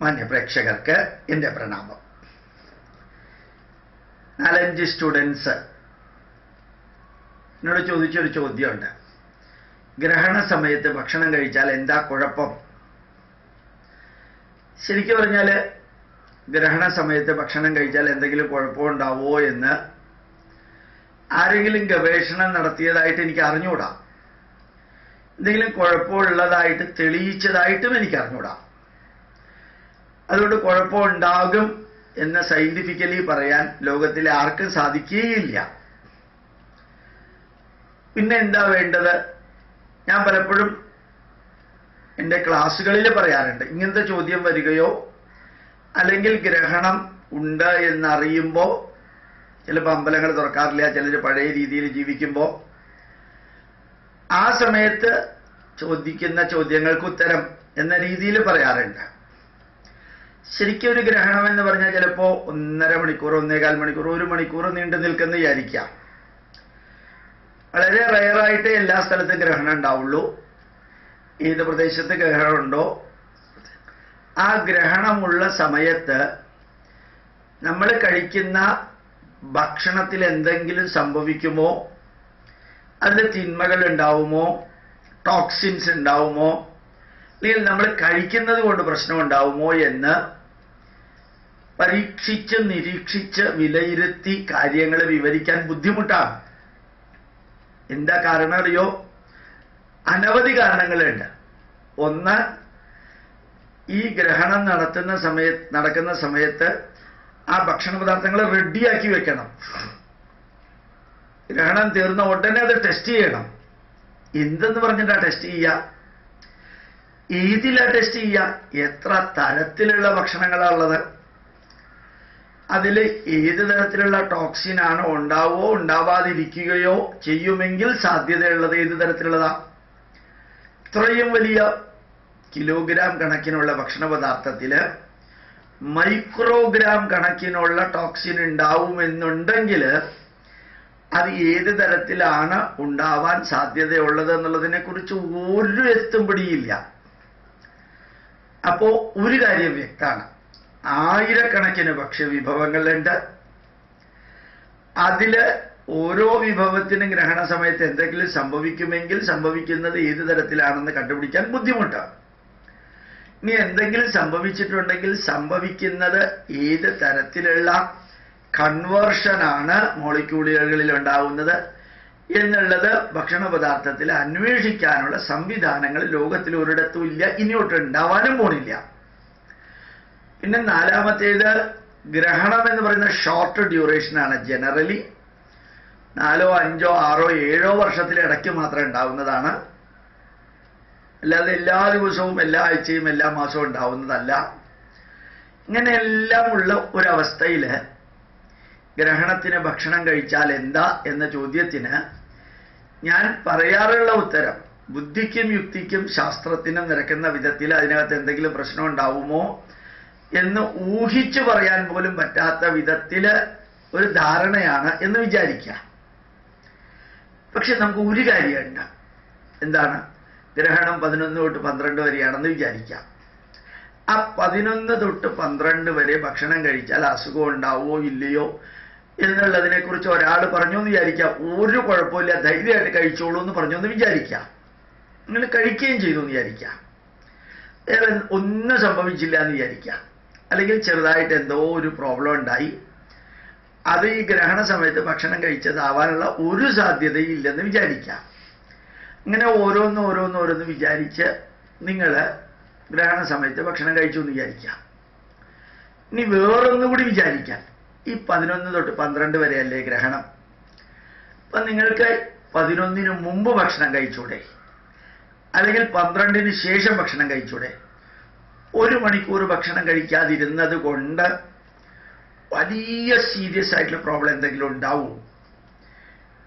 മാന്യപ്രേക്ഷകർക്ക് എൻ്റെ പ്രണാമം. 4-5 സ്റ്റുഡൻസ് എന്നോട് ചോദിച്ചൊരു ചോദ്യമുണ്ട്. ഗ്രഹണ സമയത്ത് ഭക്ഷണം കഴിച്ചാൽ എന്താ കുഴപ്പം? ശരിക്കും പറഞ്ഞാൽ ഗ്രഹണ സമയത്ത് ഭക്ഷണം കഴിച്ചാൽ എന്തെങ്കിലും കുഴപ്പമുണ്ടാവോ എന്ന് ആരെങ്കിലും ഗവേഷണം നടത്തിയതായിട്ട് എനിക്ക് അറിഞ്ഞുകൂടാ. എന്തെങ്കിലും കുഴപ്പമുള്ളതായിട്ട് തെളിയിച്ചതായിട്ടും എനിക്ക് അറിഞ്ഞുകൂടാ. അതുകൊണ്ട് കുഴപ്പമുണ്ടാകും എന്ന് സയന്റിഫിക്കലി പറയാൻ ലോകത്തിലെ ആർക്കും സാധിക്കുകയില്ല. പിന്നെ എന്താ വേണ്ടത്? ഞാൻ പലപ്പോഴും എൻ്റെ ക്ലാസ്സുകളിൽ പറയാറുണ്ട്, ഇങ്ങനത്തെ ചോദ്യം വരികയോ അല്ലെങ്കിൽ ഗ്രഹണം ഉണ്ട് എന്നറിയുമ്പോൾ ചിലപ്പോൾ അമ്പലങ്ങൾ തുറക്കാറില്ല, ചിലർ പഴയ രീതിയിൽ ജീവിക്കുമ്പോൾ ആ സമയത്ത് ചോദിക്കുന്ന ചോദ്യങ്ങൾക്ക് ഉത്തരം എന്ന രീതിയിൽ പറയാറുണ്ട്. ശരിക്കും ഒരു ഗ്രഹണം എന്ന് പറഞ്ഞാൽ ചിലപ്പോൾ 1.5 മണിക്കൂർ, 1.25 മണിക്കൂർ, 1 മണിക്കൂർ നീണ്ടു നിൽക്കുന്ന വിചാരിക്കാം. വളരെ റയറായിട്ട് എല്ലാ സ്ഥലത്തും ഗ്രഹണം ഉണ്ടാവുള്ളൂ. ഏത് പ്രദേശത്ത് ഗ്രഹണമുണ്ടോ ആ ഗ്രഹണമുള്ള സമയത്ത് നമ്മൾ കഴിക്കുന്ന ഭക്ഷണത്തിൽ എന്തെങ്കിലും സംഭവിക്കുമോ, അതിൽ തിന്മകൾ ഉണ്ടാവുമോ, ടോക്സിൻസ് ഉണ്ടാവുമോ, അല്ലെങ്കിൽ നമ്മൾ കഴിക്കുന്നത് കൊണ്ട് പ്രശ്നം ഉണ്ടാവുമോ എന്ന് പരീക്ഷിച്ച് നിരീക്ഷിച്ച് വിലയിരുത്തി കാര്യങ്ങൾ വിവരിക്കാൻ ബുദ്ധിമുട്ടാണ്. എന്താ കാരണം അറിയോ? അനവധി കാരണങ്ങളുണ്ട്. ഒന്ന്, ഈ ഗ്രഹണം നടക്കുന്ന സമയത്ത് ആ ഭക്ഷണ പദാർത്ഥങ്ങൾ റെഡിയാക്കി വെക്കണം. ഗ്രഹണം തീർന്ന ഉടനെ അത് ടെസ്റ്റ് ചെയ്യണം. എന്തെന്ന് പറഞ്ഞിട്ടാ ടെസ്റ്റ് ചെയ്യുക? ഏതിലാ ടെസ്റ്റ് ചെയ്യുക? എത്ര തരത്തിലുള്ള ഭക്ഷണങ്ങളാണുള്ളത്, അതിൽ ഏത് തരത്തിലുള്ള ടോക്സിനാണോ ഉണ്ടാവോ ഉണ്ടാവാതിരിക്കുകയോ ചെയ്യുമെങ്കിൽ സാധ്യതയുള്ളത് ഏത് തരത്തിലുള്ളതാ? ഇത്രയും വലിയ കിലോഗ്രാം കണക്കിനുള്ള ഭക്ഷണ പദാർത്ഥത്തിൽ മൈക്രോഗ്രാം കണക്കിനുള്ള ടോക്സിൻ ഉണ്ടാവുമെന്നുണ്ടെങ്കിൽ അത് ഏത് തരത്തിലാണ് ഉണ്ടാവാൻ സാധ്യതയുള്ളത് എന്നുള്ളതിനെ കുറിച്ച് ഒരു എത്തും പിടിയില്ല. അപ്പോ ഒരു കാര്യം വ്യക്തമാണ്, ആയിരക്കണക്കിന് ഭക്ഷ്യവിഭവങ്ങളുണ്ട്. അതില് ഓരോ വിഭവത്തിനും ഗ്രഹണ സമയത്ത് എന്തെങ്കിലും സംഭവിക്കുമെങ്കിൽ സംഭവിക്കുന്നത് ഏത് തരത്തിലാണെന്ന് കണ്ടുപിടിക്കാൻ ബുദ്ധിമുട്ടാണ്. ഇനി എന്തെങ്കിലും സംഭവിച്ചിട്ടുണ്ടെങ്കിൽ സംഭവിക്കുന്നത് ഏത് തരത്തിലുള്ള കൺവേർഷനാണ് മോളിക്യൂളുകളിൽ ഉണ്ടാവുന്നത് എന്നുള്ളത് ഭക്ഷണ പദാർത്ഥത്തിൽ അന്വേഷിക്കാനുള്ള സംവിധാനങ്ങൾ ലോകത്തിൽ ഒരിടത്തും ഇല്ല, ഇനിയോട്ട് ഉണ്ടാവാനും പോണില്ല. പിന്നെ നാലാമത്തേത്, ഗ്രഹണം എന്ന് പറയുന്ന ഷോർട്ട് ഡ്യൂറേഷനാണ്. ജനറലി 4, 5, 6, 7 വർഷത്തിലിടയ്ക്ക് മാത്രം ഉണ്ടാവുന്നതാണ്. അല്ലാതെ എല്ലാ ദിവസവും, എല്ലാ ആഴ്ചയും, എല്ലാ മാസവും ഉണ്ടാവുന്നതല്ല. ഇങ്ങനെയെല്ലാം ഉള്ള ഒരവസ്ഥയിൽ ഗ്രഹണത്തിന് ഭക്ഷണം കഴിച്ചാൽ എന്താ എന്ന ചോദ്യത്തിന് ഞാൻ പറയാറുള്ള ഉത്തരം, ബുദ്ധിക്കും യുക്തിക്കും ശാസ്ത്രത്തിനും നിരക്കുന്ന വിധത്തിൽ അതിനകത്ത് എന്തെങ്കിലും പ്രശ്നം ഉണ്ടാവുമോ എന്ന് ഊഹിച്ചു പറയാൻ പോലും പറ്റാത്ത വിധത്തിൽ ഒരു ധാരണയാണ് എന്ന് വിചാരിക്കുക. പക്ഷെ നമുക്ക് ഒരു കാര്യമുണ്ട്. എന്താണ്? ഗ്രഹണം 11 തൊട്ട് 12 വരെയാണെന്ന് വിചാരിക്കാം. ആ 11 തൊട്ട് 12 വരെ ഭക്ഷണം കഴിച്ചാൽ അസുഖം ഉണ്ടാവുമോ ഇല്ലയോ എന്നുള്ളതിനെ കുറിച്ച് ഒരാൾ പറഞ്ഞു എന്ന് വിചാരിക്കാം. ഒരു കുഴപ്പമില്ല, ധൈര്യമായിട്ട് കഴിച്ചോളൂ എന്ന് പറഞ്ഞു എന്ന് വിചാരിക്കാം. നിങ്ങൾ കഴിക്കുകയും ചെയ്തു എന്ന് വിചാരിക്കാം. വേറെ ഒന്നും സംഭവിച്ചില്ല എന്ന് വിചാരിക്കാം. അല്ലെങ്കിൽ ചെറുതായിട്ട് എന്തോ ഒരു പ്രോബ്ലം ഉണ്ടായി, അത് ഈ ഗ്രഹണ സമയത്ത് ഭക്ഷണം കഴിച്ചതാവാനുള്ള ഒരു സാധ്യതയും ഇല്ലെന്ന് വിചാരിക്കാം. ഇങ്ങനെ ഓരോന്ന് വിചാരിച്ച് നിങ്ങൾ ഗ്രഹണ സമയത്ത് ഭക്ഷണം കഴിച്ചു എന്ന് വിചാരിക്കാം. ഇനി വേറൊന്നുകൂടി വിചാരിക്കാം, ഈ 11 തൊട്ട് 12 വരെയല്ലേ ഗ്രഹണം, അപ്പൊ നിങ്ങൾക്ക് 11-ന് മുമ്പ് ഭക്ഷണം കഴിച്ചൂടെ, അല്ലെങ്കിൽ 12-ന് ശേഷം ഭക്ഷണം കഴിച്ചൂടെ? 1 മണിക്കൂർ ഭക്ഷണം കഴിക്കാതിരുന്നത് കൊണ്ട് വലിയ സീരിയസ് ആയിട്ടുള്ള പ്രോബ്ലം എന്തെങ്കിലും ഉണ്ടാവുമോ?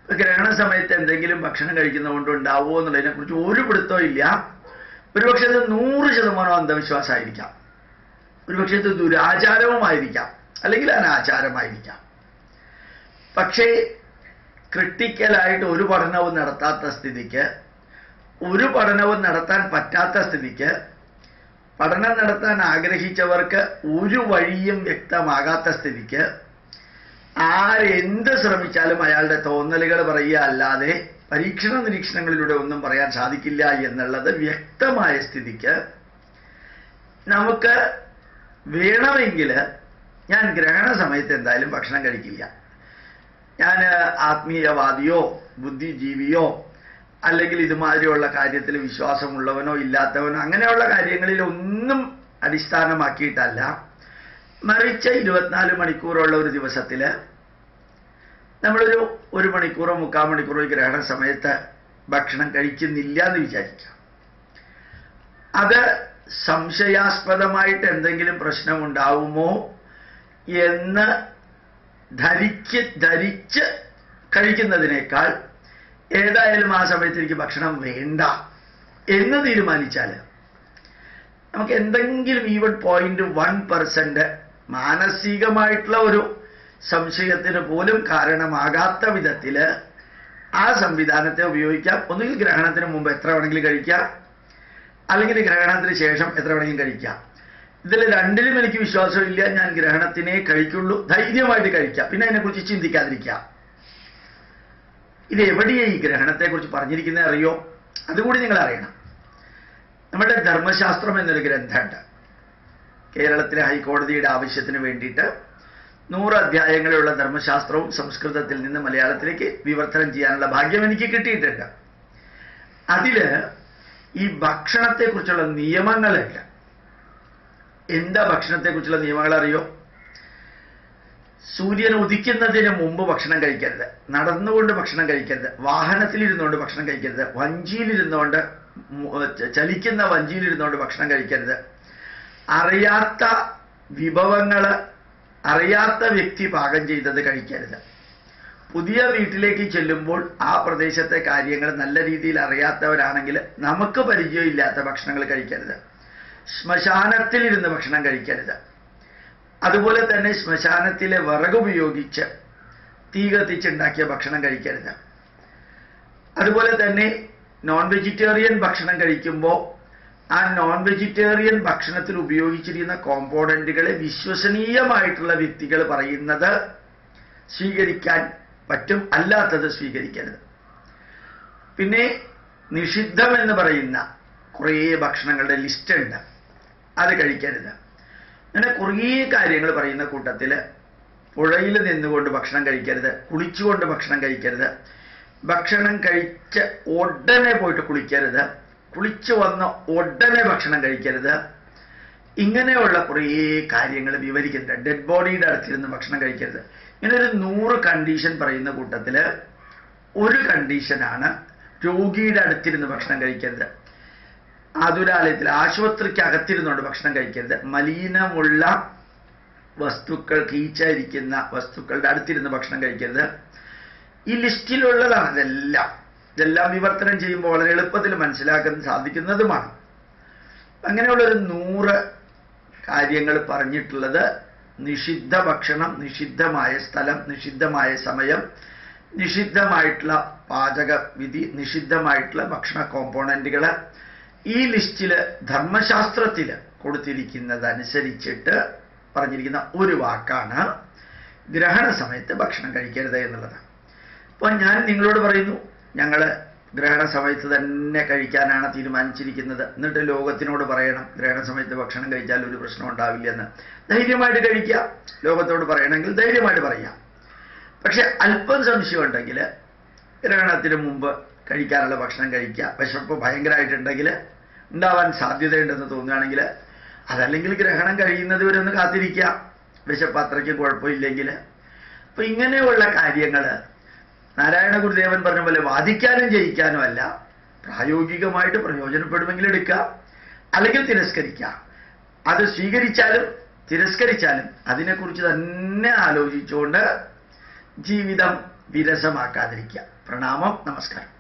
ഗ്രഹണ സമയത്ത് എന്തെങ്കിലും ഭക്ഷണം കഴിക്കുന്നതുകൊണ്ട് ഉണ്ടാവുമോ എന്നുള്ളതിനെ കുറിച്ച് ഒരു പിടുത്തവും ഇല്ല. ഒരുപക്ഷെ അത് 100% അന്ധവിശ്വാസമായിരിക്കാം, ഒരുപക്ഷെ ഇത് ദുരാചാരവുമായിരിക്കാം, അല്ലെങ്കിൽ അനാചാരമായിരിക്കാം. പക്ഷേ ക്രിട്ടിക്കലായിട്ട് ഒരു പഠനവും നടത്താത്ത സ്ഥിതിക്ക്, ഒരു പഠനവും നടത്താൻ പറ്റാത്ത സ്ഥിതിക്ക് പഠനം നടത്താൻ ആഗ്രഹിച്ചവർക്ക് ഒരു വഴിയും വ്യക്തമാകാത്ത സ്ഥിതിക്ക് ആരെന്ത് ശ്രമിച്ചാലും അയാളുടെ തോന്നലുകൾ പറയുക അല്ലാതെ പരീക്ഷണ നിരീക്ഷണങ്ങളിലൂടെ ഒന്നും പറയാൻ സാധിക്കില്ല എന്നുള്ളത് വ്യക്തമായ സ്ഥിതിക്ക് നമുക്ക് വേണമെങ്കിൽ ഞാൻ ഗ്രഹണ സമയത്ത് എന്തായാലും ഭക്ഷണം കഴിക്കില്ല. ഞാൻ ആത്മീയവാദിയോ ബുദ്ധിജീവിയോ അല്ലെങ്കിൽ ഇതുമാതിരിയുള്ള കാര്യത്തിൽ വിശ്വാസമുള്ളവനോ ഇല്ലാത്തവനോ അങ്ങനെയുള്ള കാര്യങ്ങളിൽ ഒന്നും അടിസ്ഥാനമാക്കിയിട്ടല്ല, മറിച്ച് 24 മണിക്കൂറുള്ള ഒരു ദിവസത്തിൽ നമ്മളൊരു 1 മണിക്കൂറോ 3/4 മണിക്കൂറോ ഗ്രഹണ സമയത്ത് ഭക്ഷണം കഴിക്കുന്നില്ല എന്ന് വിചാരിക്കാം. അത് സംശയാസ്പദമായിട്ട് എന്തെങ്കിലും പ്രശ്നമുണ്ടാവുമോ എന്ന് ധരിച്ച് കഴിക്കുന്നതിനേക്കാൾ ഏതായാലും ആ സമയത്ത് എനിക്ക് ഭക്ഷണം വേണ്ട എന്ന് തീരുമാനിച്ചാൽ നമുക്ക് എന്തെങ്കിലും ഈവൻ 0.1% മാനസികമായിട്ടുള്ള ഒരു സംശയത്തിന് പോലും കാരണമാകാത്ത വിധത്തിൽ ആ സംവിധാനത്തെ ഉപയോഗിക്കാം. ഒന്നുകിൽ ഗ്രഹണത്തിന് മുമ്പ് എത്ര വേണമെങ്കിലും കഴിക്കാം, അല്ലെങ്കിൽ ഗ്രഹണത്തിന് ശേഷം എത്ര വേണമെങ്കിലും കഴിക്കാം. ഇതിൽ രണ്ടിലും എനിക്ക് വിശ്വാസമില്ല, ഞാൻ ഗ്രഹണത്തിനെ കഴിക്കുള്ളൂ, ധൈര്യമായിട്ട് കഴിക്കാം, പിന്നെ അതിനെക്കുറിച്ച് ചിന്തിക്കാതിരിക്കാം. ഇത് എവിടെയാണ് ഈ ഗ്രഹണത്തെക്കുറിച്ച് പറഞ്ഞിരിക്കുന്നത് അറിയോ? അതുകൂടി നിങ്ങൾ അറിയണം. നമ്മുടെ ധർമ്മശാസ്ത്രം എന്നൊരു ഗ്രന്ഥമുണ്ട്. കേരളത്തിലെ ഹൈക്കോടതിയുടെ ആവശ്യത്തിന് വേണ്ടിയിട്ട് 100 അധ്യായങ്ങളുള്ള ധർമ്മശാസ്ത്രവും സംസ്കൃതത്തിൽ നിന്ന് മലയാളത്തിലേക്ക് വിവർത്തനം ചെയ്യാനുള്ള ഭാഗ്യം എനിക്ക് കിട്ടിയിട്ടുണ്ട്. അതില് ഈ ഭക്ഷണത്തെക്കുറിച്ചുള്ള നിയമങ്ങളുണ്ട്. എന്താ ഭക്ഷണത്തെക്കുറിച്ചുള്ള നിയമങ്ങൾ അറിയോ? സൂര്യൻ ഉദിക്കുന്നതിന് മുമ്പ് ഭക്ഷണം കഴിക്കരുത്, നടന്നുകൊണ്ട് ഭക്ഷണം കഴിക്കരുത്, വാഹനത്തിലിരുന്നുകൊണ്ട് ഭക്ഷണം കഴിക്കരുത്, വഞ്ചിയിലിരുന്നുകൊണ്ട് ചലിക്കുന്ന വഞ്ചിയിലിരുന്നുകൊണ്ട് ഭക്ഷണം കഴിക്കരുത്, അറിയാത്ത വിഭവങ്ങൾ അറിയാത്ത വ്യക്തി പാകം ചെയ്തത് കഴിക്കരുത്, പുതിയ വീട്ടിലേക്ക് ചെല്ലുമ്പോൾ ആ പ്രദേശത്തെ കാര്യങ്ങൾ നല്ല രീതിയിൽ അറിയാത്തവരാണെങ്കിൽ നമുക്ക് പരിചയമില്ലാത്ത ഭക്ഷണങ്ങൾ കഴിക്കരുത്, ശ്മശാനത്തിലിരുന്ന് ഭക്ഷണം കഴിക്കരുത്, അതുപോലെ തന്നെ ശ്മശാനത്തിലെ വിറകുപയോഗിച്ച് തീ കത്തിച്ചുണ്ടാക്കിയ ഭക്ഷണം കഴിക്കരുത്. അതുപോലെ തന്നെ നോൺ വെജിറ്റേറിയൻ ഭക്ഷണം കഴിക്കുമ്പോൾ ആ നോൺ വെജിറ്റേറിയൻ ഭക്ഷണത്തിൽ ഉപയോഗിച്ചിരിക്കുന്ന കോമ്പോണന്റുകളെ വിശ്വസനീയമായിട്ടുള്ള വ്യക്തികൾ പറയുന്നത് സ്വീകരിക്കാൻ പറ്റും, അല്ലാത്തത് സ്വീകരിക്കരുത്. പിന്നെ നിഷിദ്ധം എന്ന് പറയുന്ന കുറേ ഭക്ഷണങ്ങളുടെ ലിസ്റ്റ് ഉണ്ട്, അത് കഴിക്കരുത്. അങ്ങനെ കുറേ കാര്യങ്ങൾ പറയുന്ന കൂട്ടത്തിൽ പുഴയിൽ നിന്നുകൊണ്ട് ഭക്ഷണം കഴിക്കരുത്, കുളിച്ചുകൊണ്ട് ഭക്ഷണം കഴിക്കരുത്, ഭക്ഷണം കഴിച്ച് ഉടനെ പോയിട്ട് കുളിക്കരുത്, കുളിച്ചു വന്ന ഉടനെ ഭക്ഷണം കഴിക്കരുത്, ഇങ്ങനെയുള്ള കുറേ കാര്യങ്ങൾ വിവരിക്കുന്നുണ്ട്. ഡെഡ് ബോഡിയുടെ അടുത്തിരുന്ന് ഭക്ഷണം കഴിക്കരുത്. ഇങ്ങനെ ഒരു 100 കണ്ടീഷൻ പറയുന്ന കൂട്ടത്തിൽ ഒരു കണ്ടീഷനാണ് രോഗിയുടെ അടുത്തിരുന്ന് ഭക്ഷണം കഴിക്കരുത്, ആതുരാലയത്തിൽ ആശുപത്രിക്ക് അകത്തിരുന്നുകൊണ്ട് ഭക്ഷണം കഴിക്കരുത്, മലിനമുള്ള വസ്തുക്കൾ കീച്ചായിരിക്കുന്ന വസ്തുക്കളുടെ അടുത്തിരുന്ന് ഭക്ഷണം കഴിക്കരുത്. ഈ ലിസ്റ്റിലുള്ളതാണ് ഇതെല്ലാം വിവർത്തനം ചെയ്യുമ്പോൾ വളരെ എളുപ്പത്തിൽ മനസ്സിലാക്കാൻ സാധിക്കുന്നതുമാണ്. അങ്ങനെയുള്ളൊരു 100 കാര്യങ്ങൾ പറഞ്ഞിട്ടുള്ളത് നിഷിദ്ധ ഭക്ഷണം, നിഷിദ്ധമായ സ്ഥലം, നിഷിദ്ധമായ സമയം, നിഷിദ്ധമായിട്ടുള്ള പാചക വിധി, നിഷിദ്ധമായിട്ടുള്ള ഭക്ഷണ കോമ്പോണന്റുകൾ, ഈ ലിസ്റ്റിൽ ധർമ്മശാസ്ത്രത്തിൽ കൊടുത്തിരിക്കുന്നതനുസരിച്ചിട്ട് പറഞ്ഞിരിക്കുന്ന ഒരു വാക്കാണ് ഗ്രഹണ സമയത്ത് ഭക്ഷണം കഴിക്കരുത് എന്നുള്ളത്. അപ്പോൾ ഞാൻ നിങ്ങളോട് പറയുന്നു, ഞങ്ങൾ ഗ്രഹണ സമയത്ത് തന്നെ കഴിക്കാനാണ് തീരുമാനിച്ചിരിക്കുന്നത്. എന്നിട്ട് ലോകത്തിനോട് പറയണം ഗ്രഹണ സമയത്ത് ഭക്ഷണം കഴിച്ചാൽ ഒരു പ്രശ്നം ഉണ്ടാവില്ലെന്ന്. ധൈര്യമായിട്ട് കഴിക്കാം, ലോകത്തോട് പറയണമെങ്കിൽ ധൈര്യമായിട്ട് പറയാം. പക്ഷെ അല്പം സംശയം ഉണ്ടെങ്കിൽ ഗ്രഹണത്തിന് മുമ്പ് കഴിക്കാനുള്ള ഭക്ഷണം കഴിക്കുക. വിശപ്പ് ഭയങ്കരമായിട്ടുണ്ടെങ്കിൽ, ഉണ്ടാവാൻ സാധ്യതയുണ്ടെന്ന് തോന്നുകയാണെങ്കിൽ, അതല്ലെങ്കിൽ ഗ്രഹണം കഴിയുന്നത് വരെ ഒന്ന് കാത്തിരിക്കുക, വിശപ്പ് അത്രയ്ക്ക് കുഴപ്പമില്ലെങ്കിൽ. അപ്പൊ ഇങ്ങനെയുള്ള കാര്യങ്ങൾ നാരായണ ഗുരുദേവൻ പറഞ്ഞ പോലെ വാദിക്കാനും ജയിക്കാനും അല്ല, പ്രായോഗികമായിട്ട് പ്രയോജനപ്പെടുമെങ്കിൽ എടുക്കുക, അല്ലെങ്കിൽ തിരസ്കരിക്കുക. അത് സ്വീകരിച്ചാലും തിരസ്കരിച്ചാലും അതിനെക്കുറിച്ച് തന്നെ ആലോചിച്ചുകൊണ്ട് ജീവിതം വിരസമാക്കാതിരിക്കുക. പ്രണാമം, നമസ്കാരം.